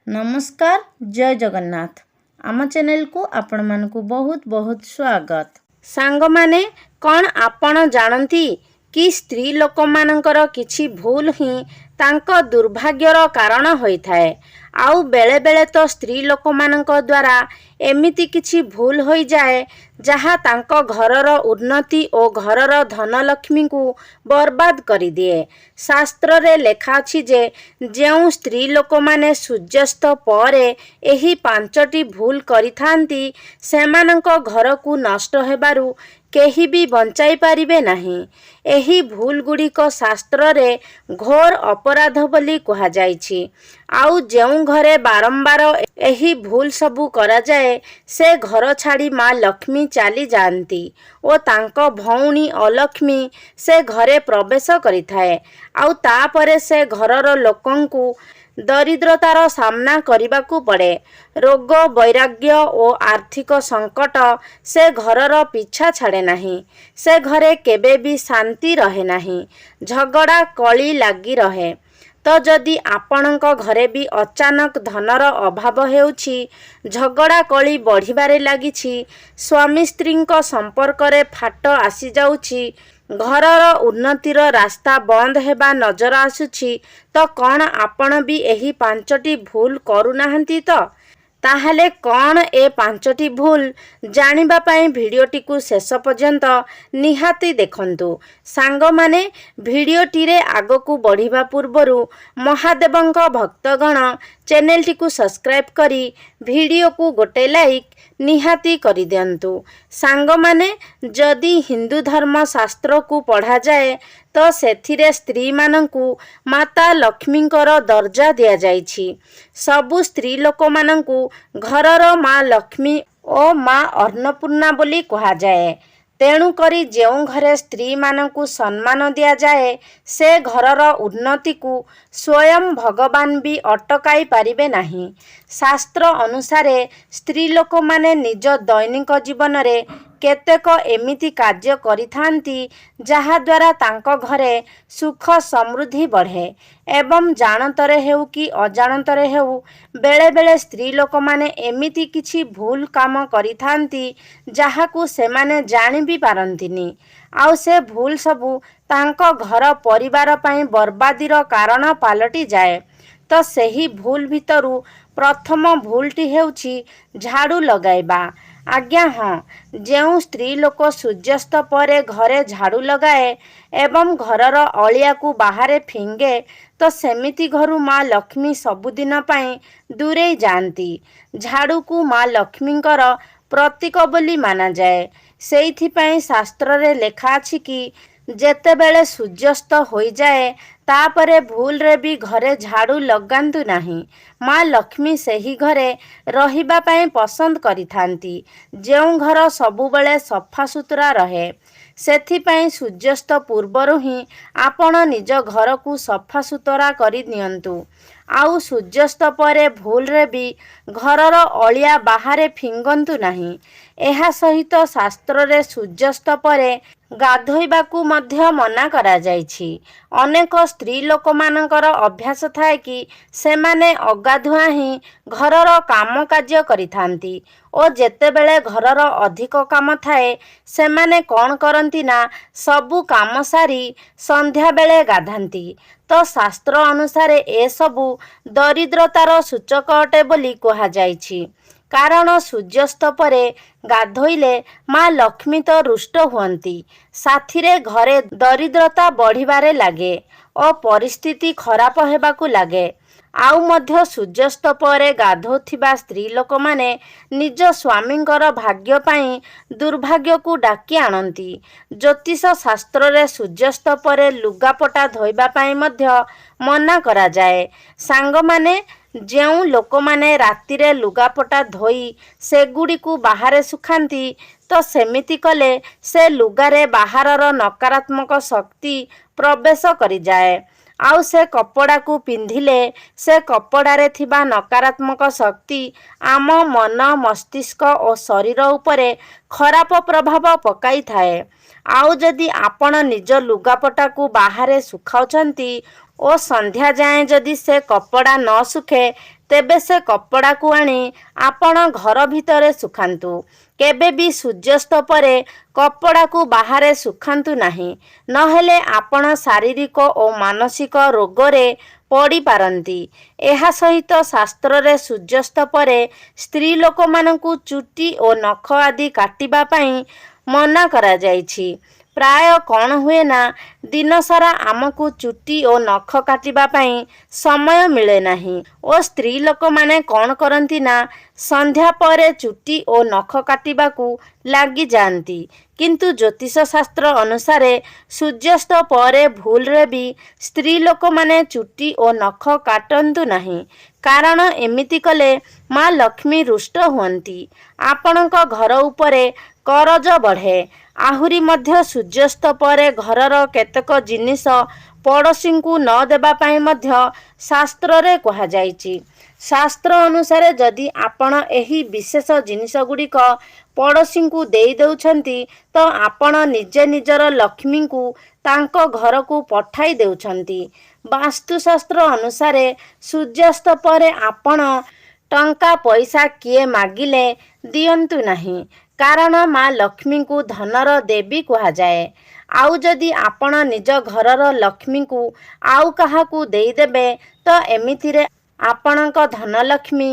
नमस्कार जय जगन्नाथ आम चैनल को आपण मानकु बहुत बहुत स्वागत। सांग माने कौन आपण जानती कि स्त्री लोक मानकर किछि भूल ही तांको दुर्भाग्यर कारण होई थाए। आउ बेले बेले तो स्त्री लोक मानक द्वारा एमिति किछि भूल होई जाए जहा तांको घरर उन्नति और घरर धनलक्ष्मी को बर्बाद करि दिए। शास्त्र रे लेखा अछि जे जेउ स्त्री लोक माने सूर्यास्त परे एही पांचटी भूल करिथांती सेमानंको घर को नष्ट हेबारु केही भी बंचाई पारिबे नाही। एही भूल गुड़िक शास्त्र रे घोर अपराध बोली कहा जाइछि। आउ जेउ घरे बारंबार एही भूल सबू करा जाए से घर छाड़ी माँ लक्ष्मी चाली जाती और तांको भौणी अलक्ष्मी से घरे प्रवेश करिथाए। आउ तापरे से घरर लोकंकु दरिद्रतार सामना करिबाकू पड़े। रोग वैराग्य और आर्थिक संकट से घरर पीछा छाड़े नहीं। से घरे केबे भी शांति रहे नहीं, झगड़ा कली लगी रहे। तो जदि आपणक घरे भी अचानक धनर अभाव हेउछि, झगड़ा कली बढ़िबारे लागिछि, स्वामी स्त्रींक संपर्क रे फाट आसी जाउछि, घरर उन्नतिर रास्ता बंद हेबा नजर आसुछि, तो कौन आपण भी एही पांचटी भूल करू नाहंती? तो ताहले कौन ए पांचटी भूल जानिबा पाई भिडियोटी को शेष पर्यंत निहाती देखंतु। सांग माने भिडियोटी रे आगकू बढ़िबा पूर्वरु महादेवंक भक्तगण चैनलटी को सब्सक्राइब करी भिडियो को गोटे लाइक निहाती करि दियंतु। सांग माने जदि हिंदू धर्म शास्त्र को पढ़ा जाए तो सेथिरे स्त्री मानंकु माता लक्ष्मींकर दर्जा दिया जाइछि। सबु स्त्री लोक मानंकु घरर माँ लक्ष्मी और माँ अन्नपूर्णा बोली कहा जाए। तेणु करी जेउ घरे स्त्री मानंकु सम्मान दिया जाए से घरर उन्नति को स्वयं भगवान भी अटकाई पारिबे नहीं। शास्त्र अनुसारे स्त्री लोक माने निज दैनिक जीवन रे केतेक एमिति कार्य करिथांती जहा द्वारा तांको घरे सुख समृद्धि बढ़े। एवं जानतरे हेउ कि अजानतरे हेउ बेले बेले स्त्री लोक माने एमिति किछि भूल काम करिथांती जहा को सेमाने जानि भी पारंतिनी। आउ से भूल सबू तांको घर परिवार पाई बर्बादीर कारण पालटी जाए। तो सेही भूल भितरु प्रथम भूलटी हेउछि झाड़ू लगाइबा। आज्ञा हाँ, जेउ स्त्री लोक सूर्यास्त परे घरे झाड़ू लगाए एवं घरर अलिया को बाहरे फिंगे तो सेमिति घरु माँ लक्ष्मी सबुदिन पाई दूरे जाती। झाड़ू को माँ लक्ष्मींकर प्रतीक बोली माना जाए। सेइथिपाई शास्त्र रे लेखा अछि कि जेतेबेले सूर्यास्त होई जाए तापरे भूल रे भी घरे झाड़ू लगांतु नहीं। माँ लक्ष्मी सेही घरे रहिबा पाई पसंद करिथांती जेउ घर सबुबेले सफा सुतरा रहे। सेथिपाई सूर्यास्त पूर्वरु ही आपण निज घर को सफा सुतरा करि नियंतु। आउ सूर्यास्त परे भूल रे भी घरर अलिया बाहरे फिंगंतु नहीं। एहा सहित शास्त्र रे सूर्यास्त परे गाधोइबाकू मध्य मना करा जाइछि। अनेक स्त्री लोक मानकर अभ्यास थाए कि सेमाने अगाधुआ ही घरर काम कार्य करिथांती और जेतेबेले घरर अधिक काम थाए सेमाने कौन करंती ना सबु काम सारी संध्या बेले गाधांती। तो शास्त्र अनुसारे ए सबु दरिद्रतार सूचक अटे बोली कहा जाइछि। कारण सूर्यास्त परे गाधोइले माँ लक्ष्मी तो रुष्ट हुअंती, साथिरे घरे दरिद्रता बढ़िबारे लागे और परिस्थिति खराब हेबाकू लागे। आउ मध्य सूर्यास्त परे गाधोथिबा स्त्री लोक माने निज स्वामींकर भाग्य पाई दुर्भाग्य को डाकी आनती। ज्योतिष शास्त्र रे सूर्यास्त परे लुगापटा धोइबा पाई मध्य मना करा जाए। सांग माने जेउ लोक माने रातिरे लुगापटा धोई सेगुड़ी को बाहरे सुखांती तो सेमिति कले से लुगारे बाहरर नकारात्मक शक्ति प्रवेश करि जाए। आउ से कपड़ा को पिंधिले से कपड़ारे थिबा नकारात्मक शक्ति आम मन मस्तिष्क और शरीर उपरे खराब प्रभाव पकाई थाए। आउ जदि आपण निज लुगापटा को बाहरे सुखाउछंती ଓ ସନ୍ଧ୍ୟା ଯାଏଁ ଯଦି ସେ କପଡ଼ା ନ ଶୁଖେ ତେବେ ସେ କପଡ଼ାକୁ ଆଣି ଆପଣ ଘର ଭିତରେ ଶୁଖାନ୍ତୁ। କେବେ ବି ସୂର୍ଯ୍ୟାସ୍ତ ପରେ କପଡ଼ାକୁ ବାହାରେ ଶୁଖାନ୍ତୁ ନାହିଁ, ନହେଲେ ଆପଣ ଶାରୀରିକ ଓ ମାନସିକ ରୋଗରେ ପଡ଼ିପାରନ୍ତି। ଏହା ସହିତ ଶାସ୍ତ୍ରରେ ସୂର୍ଯ୍ୟାସ୍ତ ପରେ ସ୍ତ୍ରୀ ଲୋକମାନଙ୍କୁ ଚୁଟି ଓ ନଖ ଆଦି କାଟିବା ପାଇଁ ମନା କରାଯାଇଛି। ପ୍ରାୟ କ'ଣ ହୁଏ ନା, ଦିନସାରା ଆମକୁ ଚୁଟି ଓ ନଖ କାଟିବା ପାଇଁ ସମୟ ମିଳେ ନାହିଁ ଓ ସ୍ତ୍ରୀ ଲୋକମାନେ କ'ଣ କରନ୍ତି ନା, ସନ୍ଧ୍ୟା ପରେ ଚୁଟି ଓ ନଖ କାଟିବାକୁ ଲାଗିଯାଆନ୍ତି। କିନ୍ତୁ ଜ୍ୟୋତିଷ ଶାସ୍ତ୍ର ଅନୁସାରେ ସୂର୍ଯ୍ୟାସ୍ତ ପରେ ଭୁଲରେ ବି ସ୍ତ୍ରୀ ଲୋକମାନେ ଚୁଟି ଓ ନଖ କାଟନ୍ତୁ ନାହିଁ, କାରଣ ଏମିତି କଲେ ମା ଲକ୍ଷ୍ମୀ ରୁଷ୍ଟ ହୁଅନ୍ତି। ଆପଣଙ୍କ ଘର ଉପରେ କରଜ ବଢ଼େ। ଆହୁରି ମଧ୍ୟ ସୂର୍ଯ୍ୟାସ୍ତ ପରେ ଘରର କେତେକ ଜିନିଷ ପଡ଼ୋଶୀଙ୍କୁ ନ ଦେବା ପାଇଁ ମଧ୍ୟ ଶାସ୍ତ୍ରରେ କୁହାଯାଇଛି। ଶାସ୍ତ୍ର ଅନୁସାରେ ଯଦି ଆପଣ ଏହି ବିଶେଷ ଜିନିଷ ଗୁଡ଼ିକ ପଡ଼ୋଶୀଙ୍କୁ ଦେଇ ଦେଉଛନ୍ତି, ତ ଆପଣ ନିଜେ ନିଜର ଲକ୍ଷ୍ମୀଙ୍କୁ ତାଙ୍କ ଘରକୁ ପଠାଇ ଦେଉଛନ୍ତି। ବାସ୍ତୁଶାସ୍ତ୍ର ଅନୁସାରେ ସୂର୍ଯ୍ୟାସ୍ତ ପରେ ଆପଣ ଟଙ୍କା ପଇସା କିଏ ମାଗିଲେ ଦିଅନ୍ତୁ ନାହିଁ, କାରଣ ମା ଲକ୍ଷ୍ମୀଙ୍କୁ ଧନର ଦେବୀ କୁହାଯାଏ। ଆଉ ଯଦି ଆପଣ ନିଜ ଘରର ଲକ୍ଷ୍ମୀଙ୍କୁ ଆଉ କାହାକୁ ଦେଇଦେବେ, ତ ଏମିତିରେ ଆପଣଙ୍କ ଧନଲକ୍ଷ୍ମୀ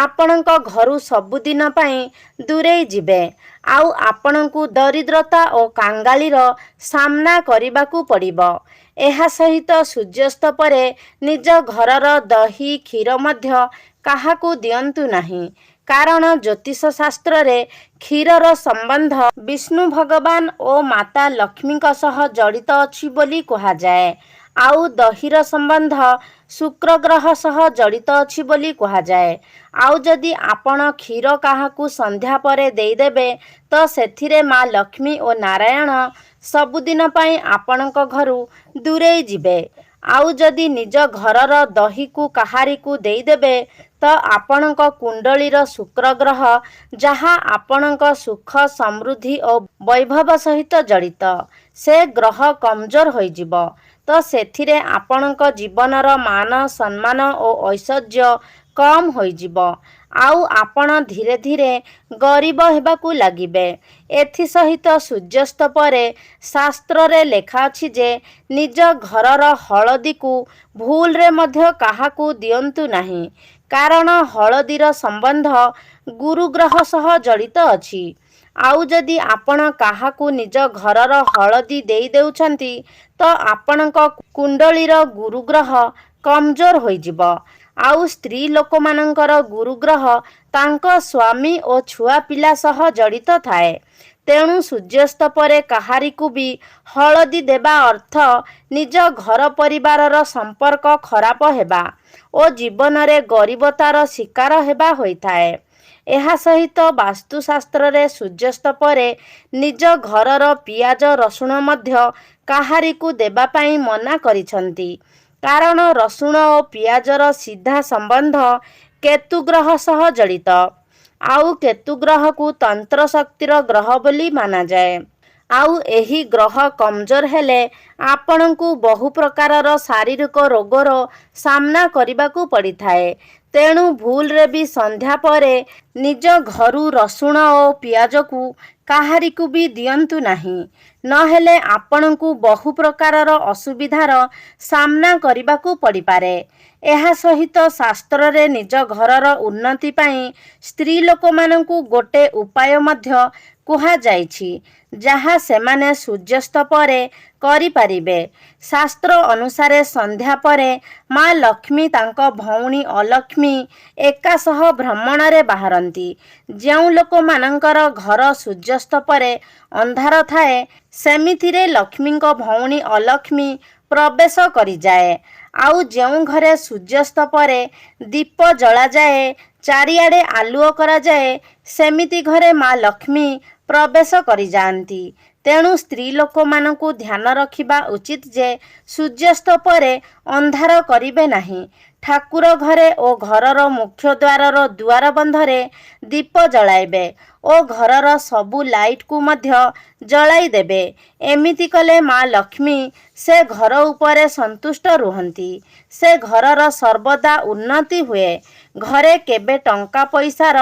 ଆପଣଙ୍କ ଘରୁ ସବୁଦିନ ପାଇଁ ଦୂରେଇ ଯିବେ। ଆଉ ଆପଣଙ୍କୁ ଦରିଦ୍ରତା ଓ କାଙ୍ଗାଳିର ସାମ୍ନା କରିବାକୁ ପଡ଼ିବ। ଏହା ସହିତ ସୂର୍ଯ୍ୟାସ୍ତ ପରେ ନିଜ ଘରର ଦହି କ୍ଷୀର ମଧ୍ୟ କାହାକୁ ଦିଅନ୍ତୁ ନାହିଁ, କାରଣ ଜ୍ୟୋତିଷ ଶାସ୍ତ୍ରରେ କ୍ଷୀରର ସମ୍ବନ୍ଧ ବିଷ୍ଣୁ ଭଗବାନ ଓ ମାତା ଲକ୍ଷ୍ମୀଙ୍କ ସହ ଜଡ଼ିତ ଅଛି ବୋଲି କୁହାଯାଏ। ଆଉ ଦହିର ସମ୍ବନ୍ଧ ଶୁକ୍ର ଗ୍ରହ ସହ ଜଡ଼ିତ ଅଛି ବୋଲି କୁହାଯାଏ। ଆଉ ଯଦି ଆପଣ କ୍ଷୀର କାହାକୁ ସନ୍ଧ୍ୟା ପରେ ଦେଇଦେବେ, ତ ସେଥିରେ ମା ଲକ୍ଷ୍ମୀ ଓ ନାରାୟଣ ସବୁଦିନ ପାଇଁ ଆପଣଙ୍କ ଘରୁ ଦୂରେଇ ଯିବେ। ଆଉ ଯଦି ନିଜ ଘରର ଦହିକୁ କାହାରିକୁ ଦେଇଦେବେ, ତ ଆପଣଙ୍କ କୁଣ୍ଡଳୀର ଶୁକ୍ର ଗ୍ରହ, ଯାହା ଆପଣଙ୍କ ସୁଖ ସମୃଦ୍ଧି ଓ ବୈଭବ ସହିତ ଜଡ଼ିତ, ସେ ଗ୍ରହ କମଜୋର ହୋଇଯିବ। ତ ସେଥିରେ ଆପଣଙ୍କ ଜୀବନର ମାନ ସମ୍ମାନ ଓ ଐଶ୍ୱର୍ଯ୍ୟ କମ୍ ହୋଇଯିବ। ଆଉ ଆପଣ ଧୀରେ ଧୀରେ ଗରିବ ହେବାକୁ ଲାଗିବେ। ଏଥିସହିତ ସୂର୍ଯ୍ୟାସ୍ତ ପରେ ଶାସ୍ତ୍ରରେ ଲେଖା ଅଛି ଯେ ନିଜ ଘରର ହଳଦୀକୁ ଭୁଲରେ ମଧ୍ୟ କାହାକୁ ଦିଅନ୍ତୁ ନାହିଁ, କାରଣ ହଳଦୀର ସମ୍ବନ୍ଧ ଗୁରୁ ଗ୍ରହ ସହ ଜଡ଼ିତ ଅଛି। ଆଉ ଯଦି ଆପଣ କାହାକୁ ନିଜ ଘରର ହଳଦୀ ଦେଇ ଦେଉଛନ୍ତି, ତ ଆପଣଙ୍କ କୁଣ୍ଡଳୀର ଗୁରୁଗ୍ରହ କମଜୋର ହୋଇଯିବ। ଆଉ ସ୍ତ୍ରୀ ଲୋକମାନଙ୍କର ଗୁରୁଗ୍ରହ ତାଙ୍କ ସ୍ୱାମୀ ଓ ଛୁଆ ପିଲା ସହ ଜଡ଼ିତ ଥାଏ। ତେଣୁ ସୂର୍ଯ୍ୟାସ୍ତ ପରେ କାହାରିକୁ ବି ହଳଦୀ ଦେବା ଅର୍ଥ ନିଜ ଘର ପରିବାରର ସମ୍ପର୍କ ଖରାପ ହେବା ଓ ଜୀବନରେ ଗରିବତାର ଶିକାର ହେବା ହୋଇଥାଏ। ଏହା ସହିତ ବାସ୍ତୁଶାସ୍ତ୍ରରେ ସୂର୍ଯ୍ୟାସ୍ତ ପରେ ନିଜ ଘରର ପିଆଜ ରସୁଣ ମଧ୍ୟ କାହାରିକୁ ଦେବା ପାଇଁ ମନା କରିଛନ୍ତି, କାରଣ ରସୁଣ ଓ ପିଆଜର ସିଧା ସମ୍ବନ୍ଧ କେତୁ ଗ୍ରହ ସହ ଜଡ଼ିତ। ଆଉ କେତୁ ଗ୍ରହକୁ ତନ୍ତ୍ର ଶକ୍ତିର ଗ୍ରହ ବୋଲି ମାନାଯାଏ। ଆଉ ଏହି ଗ୍ରହ କମଜୋର ହେଲେ ଆପଣଙ୍କୁ ବହୁ ପ୍ରକାରର ଶାରୀରିକ ରୋଗର ସାମ୍ନା କରିବାକୁ ପଡ଼ିଥାଏ। ତେଣୁ ଭୁଲରେ ବି ସନ୍ଧ୍ୟା ପରେ ନିଜ ଘରୁ ରସୁଣ ଓ ପିଆଜକୁ କାହାରିକୁ ବି ଦିଅନ୍ତୁ ନାହିଁ, ନହେଲେ ଆପଣଙ୍କୁ ବହୁ ପ୍ରକାରର ଅସୁବିଧାର ସାମ୍ନା କରିବାକୁ ପଡ଼ିପାରେ। ଏହା ସହିତ ଶାସ୍ତ୍ରରେ ନିଜ ଘରର ଉନ୍ନତି ପାଇଁ ସ୍ତ୍ରୀ ଲୋକମାନଙ୍କୁ ଗୋଟେ ଉପାୟ ମଧ୍ୟ କୁହାଯାଇଛି, ଯାହା ସେମାନେ ସୂର୍ଯ୍ୟାସ୍ତ ପରେ କରିପାରିବେ। ଶାସ୍ତ୍ର ଅନୁସାରେ ସନ୍ଧ୍ୟା ପରେ ମା ଲକ୍ଷ୍ମୀ ତାଙ୍କ ଭଉଣୀ ଅଲକ୍ଷ୍ମୀ ଏକା ସହ ଭ୍ରମଣରେ ବାହାରନ୍ତି। ଯେଉଁ ଲୋକମାନଙ୍କର ଘର ସୂର୍ଯ୍ୟାସ୍ତ ପରେ ଅନ୍ଧାର ଥାଏ, ସେମିତିରେ ଲକ୍ଷ୍ମୀଙ୍କ ଭଉଣୀ ଅଲକ୍ଷ୍ମୀ ପ୍ରବେଶ କରିଯାଏ। ଆଉ ଯେଉଁ ଘରେ ସୂର୍ଯ୍ୟାସ୍ତ ପରେ ଦୀପ ଜଳାଯାଏ, ଚାରିଆଡ଼େ ଆଲୁଅ କରାଯାଏ, ସେମିତି ଘରେ ମା ଲକ୍ଷ୍ମୀ ପ୍ରବେଶ କରିଯାଆନ୍ତି। ତେଣୁ ସ୍ତ୍ରୀ ଲୋକମାନଙ୍କୁ ଧ୍ୟାନ ରଖିବା ଉଚିତ ଯେ ସୂର୍ଯ୍ୟାସ୍ତ ପରେ ଅନ୍ଧାର କରିବେ ନାହିଁ। ଠାକୁର ଘରେ ଓ ଘରର ମୁଖ୍ୟ ଦ୍ୱାରର ଦୁଆର ବନ୍ଧରେ ଦୀପ ଜଳାଇବେ ଓ ଘରର ସବୁ ଲାଇଟକୁ ମଧ୍ୟ ଜଳାଇ ଦେବେ। ଏମିତି କଲେ ମା ଲକ୍ଷ୍ମୀ ସେ ଘର ଉପରେ ସନ୍ତୁଷ୍ଟ ରୁହନ୍ତି। ସେ ଘରର ସର୍ବଦା ଉନ୍ନତି ହୁଏ। ଘରେ କେବେ ଟଙ୍କା ପଇସାର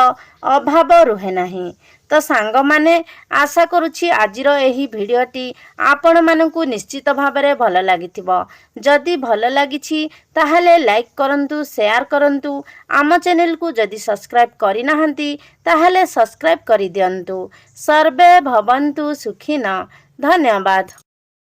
ଅଭାବ ରୁହେ ନାହିଁ। ତ ସାଙ୍ଗମାନେ, ଆଶା କରୁଛି ଆଜିର ଏହି ଭିଡ଼ିଓଟି ଆପଣମାନଙ୍କୁ ନିଶ୍ଚିତ ଭାବରେ ଭଲ ଲାଗିଥିବ। ଯଦି ଭଲ ଲାଗିଛି ତାହେଲେ ଲାଇକ୍ କରନ୍ତୁ, ସେୟାର କରନ୍ତୁ। ଆମ ଚ୍ୟାନେଲକୁ ଯଦି ସବସ୍କ୍ରାଇବ୍ କରିନାହାନ୍ତି ତାହେଲେ ସବସ୍କ୍ରାଇବ୍ କରିଦିଅନ୍ତୁ। ସର୍ବେ ଭବନ୍ତୁ ସୁଖିନଃ। ଧନ୍ୟବାଦ।